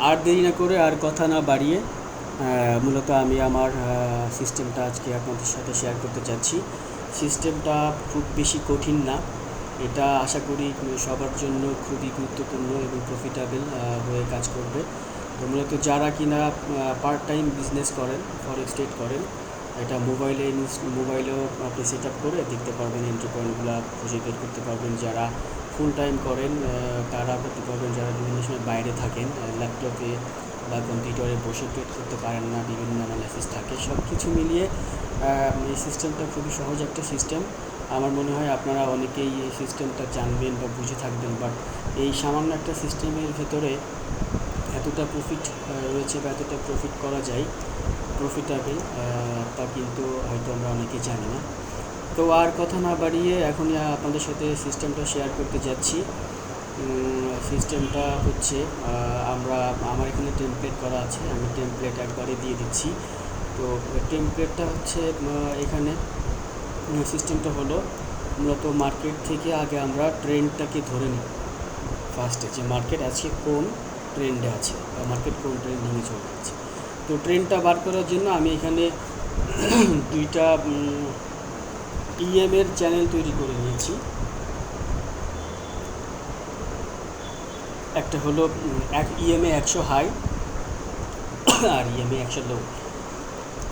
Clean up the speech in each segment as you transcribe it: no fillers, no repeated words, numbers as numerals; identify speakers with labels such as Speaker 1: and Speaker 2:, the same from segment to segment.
Speaker 1: আর দেরি না করে আর কথা না বাড়িয়ে মূলত আমি আমার সিস্টেমটা আজকে আপনাদের সাথে শেয়ার করতে চাচ্ছি। সিস্টেমটা খুব বেশি কঠিন না, এটা আশা করি সবার জন্য খুবই গুরুত্বপূর্ণ এবং প্রফিটেবল হয়ে কাজ করবে। তো মূলত যারা কিনা পার্ট টাইম বিজনেস করেন, ফরেক্স ট্রেড করেন, এটা মোবাইলেও আপনি সেট আপ করে দেখতে পারবেন, এন্ট্রি পয়েন্টগুলো খুঁজে বের করতে পারবেন। যারা ফুল টাইম করেন তারা করতে পারবেন, যারা বিভিন্ন সময় বাইরে থাকেন, ল্যাপটপে বা কম্পিউটারে বসে ট্রেড করতে পারেন না, বিভিন্ন অ্যানালাইসিস থাকে, সব কিছু মিলিয়ে এই সিস্টেমটা খুবই সহজ একটা সিস্টেম। আমার মনে হয় আপনারা অনেকেই এই সিস্টেমটা জানবেন বা বুঝে থাকবেন, বাট এই সামান্য একটা সিস্টেমের ভেতরে এতটা প্রফিট রয়েছে বা এতটা প্রফিট করা যায়, প্রফিটেবল, তা কিন্তু হয়তো আমরা অনেকেই জানি না। তো আর কথা না বাড়িয়ে এখনই আপনাদের সাথে সিস্টেমটা শেয়ার করতে যাচ্ছি। সিস্টেমটা হচ্ছে আমার এখানে টেমপ্লেট করা আছে, আমি টেমপ্লেট একবারে দিয়ে দিচ্ছি। তো টেমপ্লেটটা হচ্ছে এখানে সিস্টেমটা হলো মূলত মার্কেট থেকে আগে আমরা ট্রেন্ডটাকে ধরে নিই। ফার্স্টে যে মার্কেট আজকে কোন ট্রেন্ডে আছে বা মার্কেট কোন ট্রেন্ডিংয়ে চলে যাচ্ছে, তো ট্রেন্ডটা বার করার জন্য আমি এখানে দুইটা ইএমের চ্যানেল তৈরি করে নিয়েছি। একটা হলো ইএমএ 100 হাই আর ইএমএ 100 লো।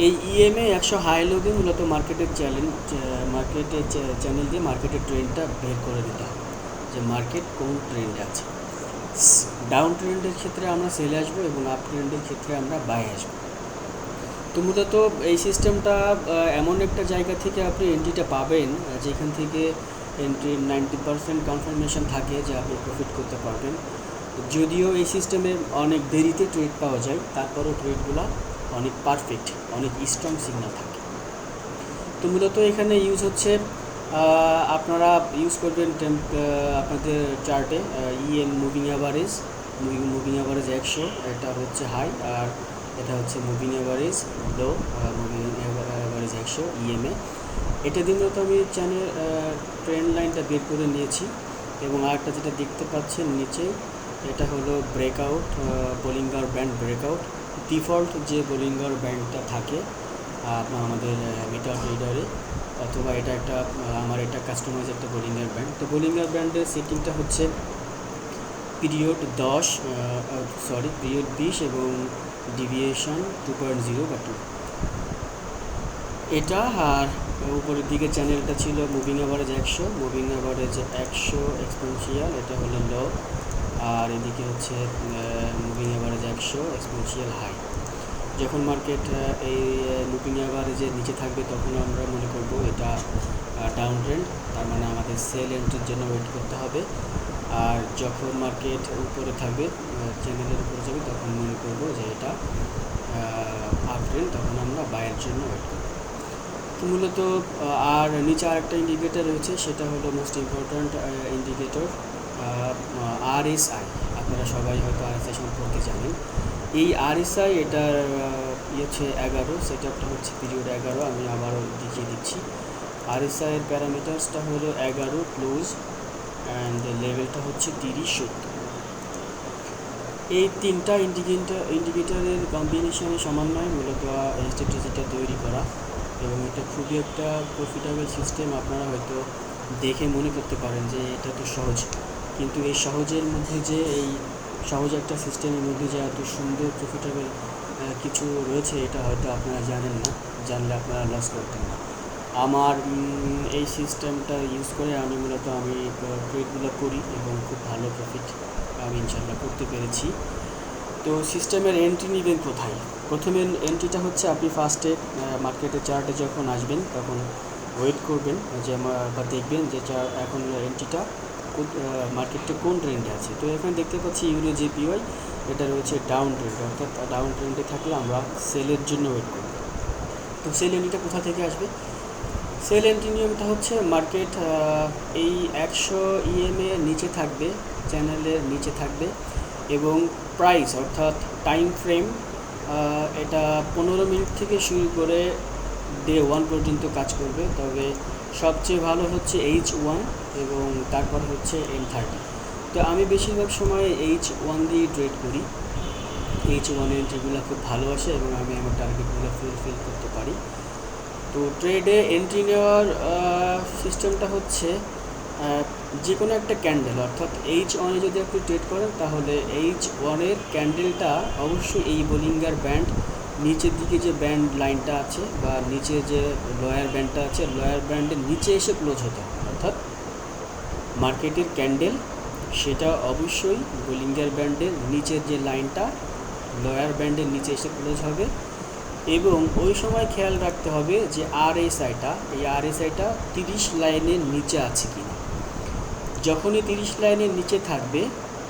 Speaker 1: এই ইএমএ 100 হাই লোকে মূলত মার্কেটের চ্যানেল দিয়ে মার্কেটের ট্রেন্ডটা বের করে দিতে হবে যে মার্কেট কোন ট্রেন্ডে আছে। ডাউন ট্রেন্ডের ক্ষেত্রে আমরা সেলে আসবো এবং আপ ট্রেন্ডের ক্ষেত্রে আমরা বাই আসবো। তো মূলত এই সিস্টেমটা এমন একটা জায়গা থেকে আপনি এন্ট্রিটা পাবেন যেখান থেকে এন্ট্রির 90% কনফার্মেশন থাকে যে আপনি প্রফিট করতে পারবেন। যদিও এই সিস্টেমে অনেক দেরিতে ট্রেড পাওয়া যায়, তারপরও ট্রেডগুলো অনেক পারফেক্ট, অনেক স্ট্রং সিগন্যাল থাকে। তো মূলত এখানে ইউজ হচ্ছে আপনারা ইউজ করবেন আপনাদের চার্টে মুভিং অ্যাভারেজ 100, এটা হচ্ছে হাই, আর এটা হচ্ছে মুভিং অ্যাভারেজ লো, মুভিং অ্যাভারেজ 100 ইএমএ। এটা দিয়ে মূলত আমি ট্রেন্ড লাইনটা বের করে নিয়েছি। এবং আরেকটা যেটা দেখতে পাচ্ছেন নিচে, এটা হলো breakout, Bollinger band breakout. Default যে বোলিঙ্গার ব্যান্ডটা থাকে আমাদের মিটার ট্রেডারে, অথবা এটা আমার কাস্টমাইজ একটা বোলিঙ্গার ব্যান্ড। তো বোলিঙ্গার ব্যান্ডের সেটিংটা হচ্ছে পিরিয়ড 20 এবং ডিভিয়েশন 2.0 বা 2 এটা। আর উপরের দিকে চ্যানেলটা ছিল moving average 100, moving average 100 exponential, এটা হলো লো। আর এদিকে হচ্ছে মুভিং অ্যাভারেজ 100 এক্সপোনেনশিয়াল হাই। যখন মার্কেট এই মুভিং অ্যাভারেজের নিচে থাকবে তখন আমরা মনে করব এটা ডাউন ট্রেন্ড, তার মানে আমাদের সেল এন্ট্রির জন্য ওয়েট করতে হবে। আর যখন মার্কেট উপরে থাকবে, চ্যানেলের উপরে যাবে, তখন মনে করব যে এটা আপ ট্রেন্ড, তখন আমরা বাইয়ের জন্য ওয়েট করব। তো মূলত আর নিচে আরেকটা ইন্ডিকেটর রয়েছে, সেটা হলো মোস্ট ইম্পর্ট্যান্ট ইন্ডিকেটর আরএসআই। আপনারা সবাই হয়তো আরএসআই সম্পর্কে জানেন। এই আরএসআই এটার হচ্ছে 11, সেটআপটা হচ্ছে পিরিয়ড 11। আমি আবারও দেখিয়ে দিচ্ছি। আরএসআইয়ের প্যারামিটার্সটা হলো 11 ক্লোজ, অ্যান্ড লেভেলটা হচ্ছে 30-70। এই তিনটা ইন্ডিকেটরের কম্বিনেশনের সমন্বয়ে মূলত এই স্ট্র্যাটেজিটা তৈরি করা, এবং এটা খুবই একটা প্রফিটেবল সিস্টেম। আপনারা হয়তো দেখে মনে করতে পারেন যে এটা তো সহজ, কিন্তু এই সহজের মধ্যে যে এই সহজ একটা সিস্টেমের মধ্যে যে এত সুন্দর প্রফিটেবল কিছু রয়েছে, এটা হয়তো আপনারা জানেন না। জানলে আপনারা লস করতেন না। আমার এই সিস্টেমটা ইউজ করে আমি ট্রেডগুলো করি এবং খুব ভালো প্রফিট আমি ইনশাল্লাহ করতে পেরেছি। তো সিস্টেমের এন্ট্রি নেবেন কোথায়? প্রথমে এন্ট্রিটা হচ্ছে আপনি ফার্স্টে মার্কেটের চার্টে যখন আসবেন তখন ওয়েট করবেন যে বা দেখবেন যে এখন এন্ট্রিটা মার্কেটটা কোন ট্রেন্ডে আছে। তো এখানে দেখতে পাচ্ছি ইউরো জেপিওয়াই, এটা রয়েছে ডাউন ট্রেন্ড, অর্থাৎ ডাউন ট্রেন্ডে থাকলে আমরা সেলের জন্য ওয়েট করব। তো সেল এন্ট্রিটা কোথা থেকে আসবে? সেল এন্ট্রি নিয়মটা হচ্ছে মার্কেট এই 100 ইএমএ নিচে থাকবে, চ্যানেলের নিচে থাকবে, এবং প্রাইস অর্থাৎ টাইম ফ্রেম এটা 15 মিনিট থেকে শুরু করে ডে 1 পর্যন্ত কাজ করবে। তবে সবচেয়ে ভালো হচ্ছে H1 এবং তারপর হচ্ছে M30। তো আমি বেশিরভাগ সময় H1 দিয়ে ট্রেড করি। H1 এন্ট্রিগুলো খুব ভালো আসে এবং আমি আমার টার্গেটগুলো ফুলফিল করতে পারি। তো ট্রেডে এন্ট্রি নেওয়ার সিস্টেমটা হচ্ছে যে কোনো একটা ক্যান্ডেল, অর্থাৎ H1-এ যদি আপনি ট্রেড করেন তাহলে H1-এর ক্যান্ডেলটা অবশ্যই এই বোলিঙ্গার ব্যান্ড, নিচের দিকে যে ব্যান্ড লাইনটা আছে বা নিচে যে লোয়ার ব্যান্ডটা আছে, লোয়ার ব্যান্ডের নিচে এসে ক্লোজ হতে হবে। অর্থাৎ মার্কেটের ক্যান্ডেল সেটা অবশ্যই বোলিঙ্গার ব্যান্ডের নিচের যে লাইনটা, লোয়ার ব্যান্ডের নিচে এসে ক্লোজ হবে। এবং ওই সময় খেয়াল রাখতে হবে যে RSI-টা, এই RSI-টা 30 লাইনের নিচে আছে কি না। যখনই 30 লাইনের নিচে থাকবে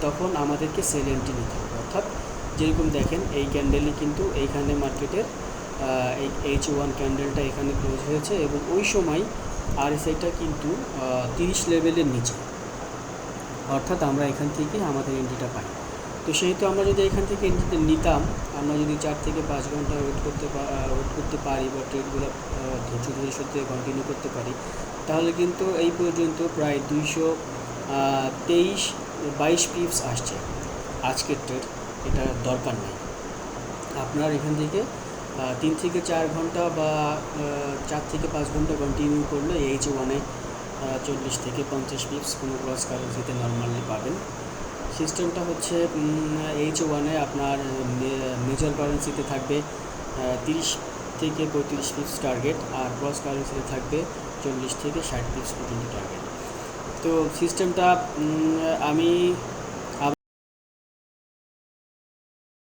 Speaker 1: তখন আমাদেরকে সেল এন্ট্রি নিতে হবে। অর্থাৎ যেরকম দেখেন এই ক্যান্ডেলই কিন্তু এইখানে মার্কেটের এই H1 ক্যান্ডেলটা এখানে ক্লোজ হয়েছে এবং ওই সময় RSI-টা কিন্তু 30 লেভেলের নিচে, অর্থাৎ আমরা এখান থেকে আমাদের এন্ট্রিটা পাই। তো সেহেতু আমরা যদি এখান থেকে এন্ট্রিটা নিতাম, আমরা যদি 4 থেকে 5 ঘন্টা ওয়েট করতে পারি বা ট্রেডগুলো ধৈর্য ধরে সাথে কন্টিনিউ করতে পারি, তাহলে কিন্তু এই পর্যন্ত প্রায় 222 পিপস আসছে আজকের ট্রেড। এটা দরকার নেই। আপনার এখান থেকে 3 থেকে 4 ঘন্টা বা 4 থেকে 5 ঘন্টা কন্টিনিউ করলে H1-এ 40 থেকে 50 পিপস কোনো ক্রস কারেন্সিতে নর্মালি পাবেন। সিস্টেমটা হচ্ছে H1-এ আপনার মেজর কারেন্সিতে থাকবে 30 থেকে 35 পিপস টার্গেট, আর ক্রস কারেন্সিতে থাকবে 40 থেকে 60 পিপস পর্যন্ত টার্গেট। তো সিস্টেমটা আমি